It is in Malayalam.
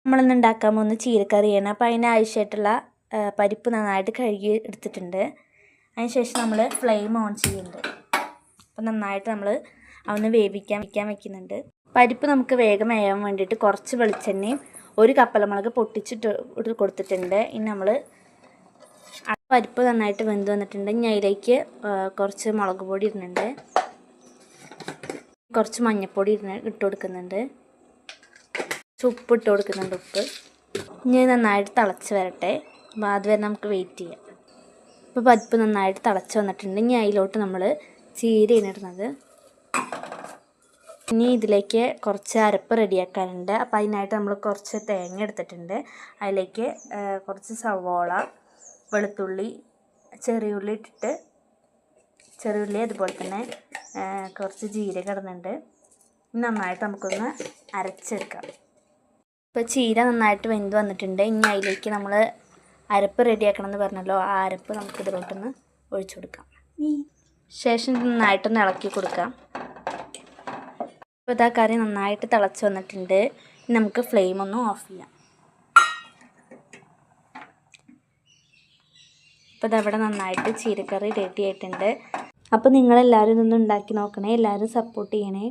നമ്മളിന്ന് ഉണ്ടാക്കാൻ പോകുന്ന ചീരക്കറിയാണ്. അപ്പോൾ അതിനാവശ്യമായിട്ടുള്ള പരിപ്പ് നന്നായിട്ട് കഴുകി എടുത്തിട്ടുണ്ട്. അതിനുശേഷം നമ്മൾ ഫ്ലെയിം ഓൺ ചെയ്യുന്നുണ്ട്. അപ്പോൾ നന്നായിട്ട് നമ്മൾ അതൊന്ന് വേവിക്കാൻ വെക്കുന്നുണ്ട്. പരിപ്പ് നമുക്ക് വേഗം വേകാൻ വേണ്ടിയിട്ട് കുറച്ച് വെളിച്ചെണ്ണയും ഒരു കപ്പലമുളക് പൊട്ടിച്ചിട്ട് കൊടുത്തിട്ടുണ്ട്. ഇനി നമ്മൾ പരിപ്പ് നന്നായിട്ട് വെന്ത് വന്നിട്ടുണ്ട്. ഇനി അതിലേക്ക് കുറച്ച് മുളക് പൊടി ഇടുന്നുണ്ട്, കുറച്ച് മഞ്ഞൾപ്പൊടി ഇട്ട് കൊടുക്കുന്നുണ്ട്, ഉപ്പ് ഇട്ട് കൊടുക്കുന്നുണ്ട്. ഉപ്പ് ഇനി നന്നായിട്ട് തിളച്ച് വരട്ടെ. അപ്പോൾ അതുവരെ നമുക്ക് വെയിറ്റ് ചെയ്യാം. ഇപ്പോൾ പരിപ്പ് നന്നായിട്ട് തിളച്ച് വന്നിട്ടുണ്ട്. ഇനി അതിലോട്ട് നമ്മൾ ചീരയാണ് ഇടുന്നത്. ഇനി ഇതിലേക്ക് കുറച്ച് അരപ്പ് റെഡിയാക്കാനുണ്ട്. അപ്പോൾ അതിനായിട്ട് നമ്മൾ കുറച്ച് തേങ്ങ എടുത്തിട്ടുണ്ട്. അതിലേക്ക് കുറച്ച് സവോള, വെളുത്തുള്ളി, ചെറിയുള്ളി ഇട്ടിട്ട്, ചെറിയുള്ളി അതുപോലെ തന്നെ കുറച്ച് ജീരകം ഇടുന്നുണ്ട്. നന്നായിട്ട് നമുക്കൊന്ന് അരച്ചെടുക്കാം. ഇപ്പോൾ ചീര നന്നായിട്ട് വെന്ത് വന്നിട്ടുണ്ട്. ഇനി അതിലേക്ക് നമ്മൾ അരപ്പ് റെഡിയാക്കണം എന്ന് പറഞ്ഞല്ലോ, ആ അരപ്പ് നമുക്ക് ഇതിലോട്ടൊന്ന് ഒഴിച്ചു കൊടുക്കാം. ശേഷം നന്നായിട്ടൊന്ന് ഇളക്കി കൊടുക്കാം. ഇപ്പോൾ ഇതാ കറി നന്നായിട്ട് തിളച്ച് വന്നിട്ടുണ്ട്. ഇനി നമുക്ക് ഫ്ലെയിം ഒന്ന് ഓഫ് ചെയ്യാം. ഇപ്പോൾ ഇതവിടെ നന്നായിട്ട് ചീരക്കറി റെഡി ആയിട്ടുണ്ട്. അപ്പോൾ നിങ്ങളെല്ലാവരും ഇതൊന്ന് ഉണ്ടാക്കി നോക്കണേ. എല്ലാവരും സപ്പോർട്ട് ചെയ്യണേ.